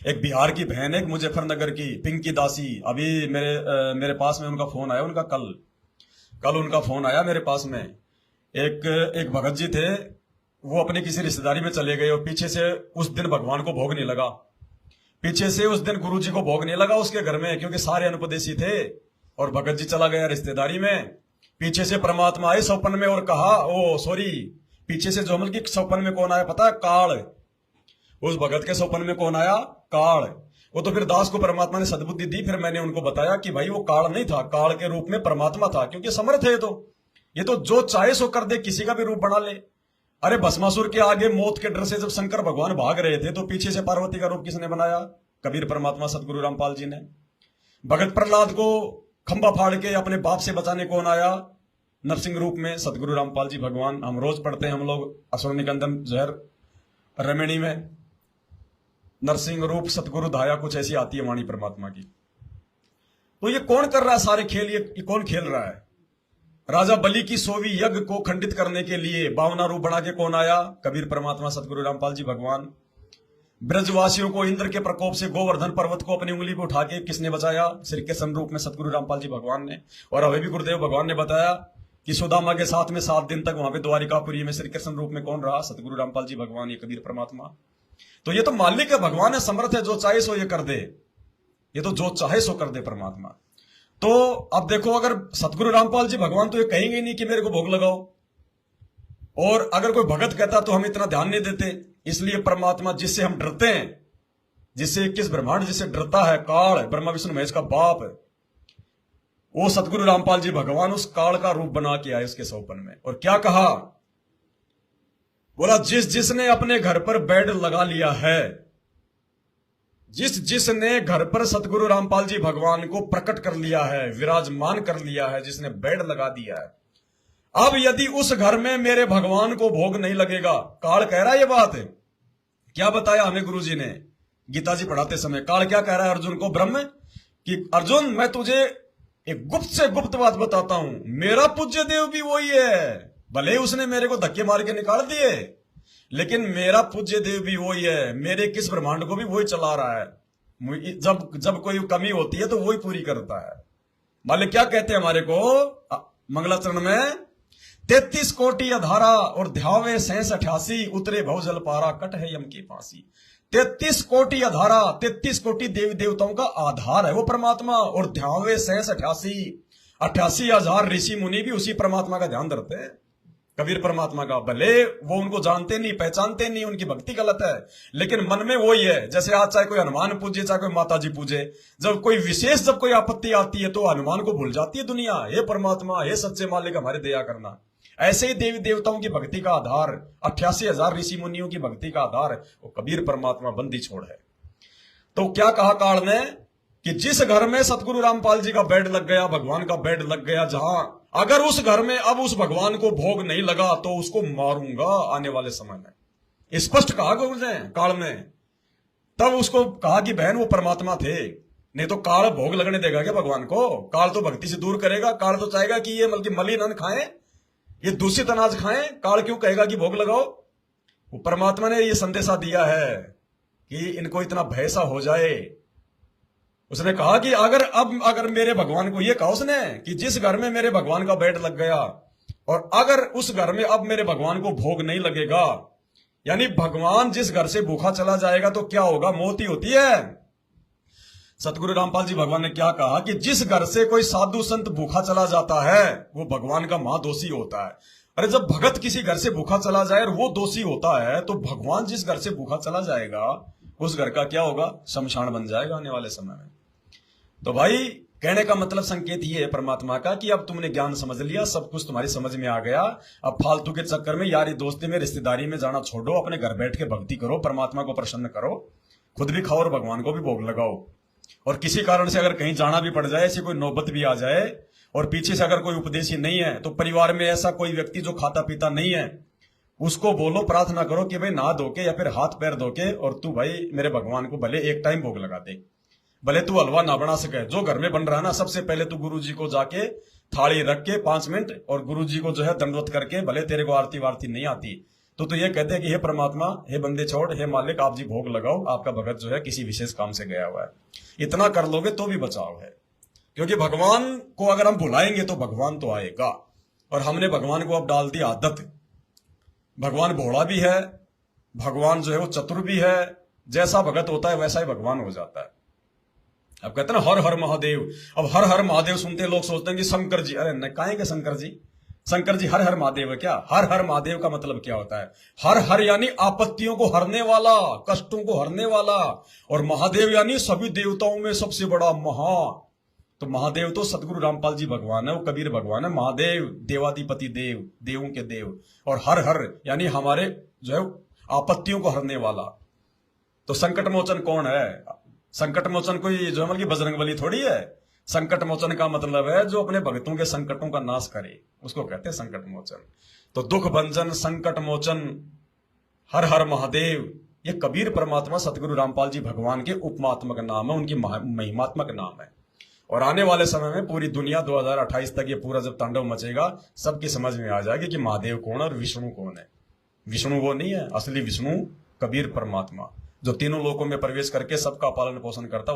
एक बिहार की बहन है, एक मुजफ्फरनगर की पिंकी दासी, अभी मेरे पास में उनका फोन आया, उनका कल कल उनका फोन आया मेरे पास में। एक एक भगत जी थे, वो अपने किसी रिश्तेदारी में चले गए और पीछे से उस दिन भगवान को भोग नहीं लगा, पीछे से उस दिन गुरु जी को भोग नहीं लगा उसके घर में, क्योंकि सारे अनुपदेशी थे। और भगत जी चला गया रिश्तेदारी में, पीछे से परमात्मा आए सौपन में और कहा, ओ सॉरी, पीछे से जोमल की सौपन में कौन आया पता है? काल। उस भगत के सौपन में कौन आया? काल। वो तो फिर दास को परमात्मा ने सद्बुद्धि दी, फिर मैंने उनको बताया कि भाई वो काल नहीं था, काल के रूप में परमात्मा था, क्योंकि समर्थ है ये तो जो चाहे सो कर दे, किसी का भी रूप बना ले। अरे भस्मासुर के आगे मौत के डर से जब शंकर भगवान भाग रहे थे, तो पीछे से पार्वती का रूप किसने बनाया? कबीर परमात्मा सतगुरु रामपाल जी ने। भगत प्रहलाद को खंबा फाड़ के अपने बाप से बचाने कौन आया? नरसिंह रूप में सतगुरु रामपाल जी भगवान। हम रोज पढ़ते हैं हम लोग असुर निकंदन जहर रमणी में, नरसिंह रूप सतगुरु धाया, कुछ ऐसी आती है वाणी परमात्मा की। तो ये कौन कर रहा है सारे खेल? ये कौन खेल रहा है? राजा बलि की 100वीं यज्ञ को खंडित करने के लिए 52 रूप बना के कौन आया? कबीर परमात्मा सतगुरु रामपाल जी भगवान। ब्रजवासियों को इंद्र के प्रकोप से गोवर्धन पर्वत को अपनी उंगली पर उठा के किसने बचाया? श्री कृष्ण रूप में सतगुरु रामपाल जी भगवान ने। और अभी भी गुरुदेव भगवान ने बताया कि सुदामा के साथ में 7 दिन तक वहां पे द्वारिकापुरी में श्री कृष्ण रूप में कौन रहा? सतगुरु रामपाल जी भगवान, ये कबीर परमात्मा। तो ये तो मालिक है, भगवान है, समर्थ है, जो चाहे सो ये कर दे, ये तो जो चाहे सो कर दे परमात्मा। तो अब देखो, अगर सतगुरु रामपाल जी भगवान तो ये कहेंगे नहीं कि मेरे को भोग लगाओ, और अगर कोई भगत कहता तो हम इतना ध्यान नहीं देते। इसलिए परमात्मा जिससे हम डरते हैं, जिससे 21 ब्रह्मांड जिससे डरता है, काल, ब्रह्मा विष्णु महेश का बाप है, वो सतगुरु रामपाल जी भगवान उस काल का रूप बना के आए उसके सौपन में। और क्या कहा? बोला, जिसने अपने घर पर बेड लगा लिया है, जिसने घर पर सतगुरु रामपाल जी भगवान को प्रकट कर लिया है, विराजमान कर लिया है, जिसने बेड लगा दिया है, अब यदि उस घर में मेरे भगवान को भोग नहीं लगेगा, काल कह रहा है ये बात है। क्या बताया हमें गुरु जी ने गीता जी पढ़ाते समय? काल क्या कह रहा है अर्जुन को? ब्रह्म, कि अर्जुन मैं तुझे एक गुप्त से गुप्त बात बताता हूं, मेरा पूज्य देव भी वही है, भले उसने मेरे को धक्के मार के निकाल दिए, लेकिन मेरा पूज्य देव भी वही है, मेरे किस ब्रह्मांड को भी वही चला रहा है। जब कोई कमी होती है तो वही पूरी करता है। मालिक क्या कहते हैं हमारे को मंगलाचरण में? 33 कोटि अधारा और ध्यावे 88 उतरे भवजल पारा, कट है यम की फांसी। 33 कोटि अधारा, 33 कोटि देवी देवताओं का आधार है वो परमात्मा, और ध्यावे 88,000 ऋषि मुनि भी उसी परमात्मा का ध्यान धरते हैं, कबीर परमात्मा का। भले वो उनको जानते नहीं, पहचानते नहीं, उनकी भक्ति गलत है, लेकिन मन में वही है। जैसे आज चाहे कोई हनुमान पूजे, चाहे कोई माता जी पूजे, जब कोई आपत्ति आती है तो हनुमान को भूल जाती है दुनिया। हे परमात्मा, हे सच्चे मालिक, हमारे दया करना। ऐसे ही देवी देवताओं की भक्ति का आधार, 88,000 ऋषि मुनियों की भक्ति का आधार वो कबीर परमात्मा बंदी छोड़ है। तो क्या कहा काल ने? कि जिस घर में सतगुरु रामपाल जी का बेड लग गया, भगवान का बेड लग गया, जहां अगर उस घर में अब उस भगवान को भोग नहीं लगा तो उसको मारूंगा आने वाले समय में। स्पष्ट कहा गुरु ने काल ने। तब उसको कहा कि बहन वो परमात्मा थे, नहीं तो काल भोग लगने देगा क्या भगवान को? काल तो भक्ति से दूर करेगा। काल तो चाहेगा कि ये बल्कि मलिन अन्न खाएं, ये दूषित अनाज खाएं। काल क्यों कहेगा कि भोग लगाओ? वो परमात्मा ने ये संदेशा दिया है कि इनको इतना भय सा हो जाए। उसने कहा कि अगर मेरे भगवान को, ये कहा उसने कि जिस घर में मेरे भगवान का बेड लग गया, और अगर उस घर में अब मेरे भगवान को भोग नहीं लगेगा, यानी भगवान जिस घर से भूखा चला जाएगा तो क्या होगा? मौत ही होती है। सतगुरु रामपाल जी भगवान ने क्या कहा? कि जिस घर से कोई साधु संत भूखा चला जाता है वो भगवान का महादोषी होता है। अरे जब भगत किसी घर से भूखा चला जाए और वो दोषी होता है, तो भगवान जिस घर से भूखा चला जाएगा उस घर का क्या होगा? शमशान बन जाएगा आने वाले समय में। तो भाई कहने का मतलब संकेत ये है परमात्मा का कि अब तुमने ज्ञान समझ लिया, सब कुछ तुम्हारी समझ में आ गया। अब फालतू के चक्कर में, यारी दोस्ती में, रिश्तेदारी में जाना छोड़ो, अपने घर बैठ के भक्ति करो, परमात्मा को प्रसन्न करो, खुद भी खाओ और भगवान को भी भोग लगाओ। और किसी कारण से अगर कहीं जाना भी पड़ जाए, ऐसी कोई नौबत भी आ जाए, और पीछे से अगर कोई उपदेशी नहीं है, तो परिवार में ऐसा कोई व्यक्ति जो खाता पीता नहीं है, उसको बोलो, प्रार्थना करो कि भाई नहा धो के या फिर हाथ पैर धो के, और तू भाई मेरे भगवान को भले एक टाइम भोग लगा दे, भले तू हलवा ना बना सके, जो घर में बन रहा है ना, सबसे पहले तू गुरु जी को जाके थाली रख के 5 मिनट, और गुरु जी को जो है दंडवत करके, भले तेरे को आरती वारती नहीं आती, तो ये कहते हैं कि हे परमात्मा, हे बंदे छोड़, हे मालिक, आप जी भोग लगाओ, आपका भगत जो है किसी विशेष काम से गया हुआ है। इतना कर लोगे तो भी बचाव है, क्योंकि भगवान को अगर हम बुलाएंगे तो भगवान तो आएगा। और हमने भगवान को अब डाल दी आदत। भगवान भोला भी है, भगवान जो है वो चतुर भी है, जैसा भगत होता है वैसा ही भगवान हो जाता है। अब कहते हैं ना हर हर महादेव। अब हर हर महादेव सुनते लोग सोचते हैं कि शंकर जी, अरे न काहे के शंकर जी? शंकर जी हर हर महादेव है क्या? हर हर महादेव का मतलब क्या होता है? हर हर यानी आपत्तियों को हरने वाला, कष्टों को हरने वाला, और महादेव यानी सभी देवताओं में सबसे बड़ा महा। तो महादेव तो सतगुरु रामपाल जी भगवान है, वो कबीर भगवान है। महादेव देवाधिपति देव, देवों के देव। और हर हर यानी हमारे जो है आपत्तियों को हरने वाला। तो संकट मोचन कौन है? संकट मोचन कोई जो मतलब की बजरंगबली थोड़ी है। संकट मोचन का मतलब है जो अपने भक्तों के संकटों का नाश करे, उसको कहते हैं संकट मोचन। तो दुख भंजन, संकट मोचन, हर हर महादेव, ये कबीर परमात्मा सतगुरु रामपाल जी भगवान के उपमात्मक नाम है, उनकी महिमात्मक नाम है। और आने वाले समय में पूरी दुनिया 2028 तक ये पूरा जब तांडव मचेगा, सबकी समझ में आ जाएगी कि महादेव कौन है और विष्णु कौन है। विष्णु वो नहीं है, असली विष्णु कबीर परमात्मा, जो तीनों लोकों में प्रवेश करके सबका पालन पोषण करता।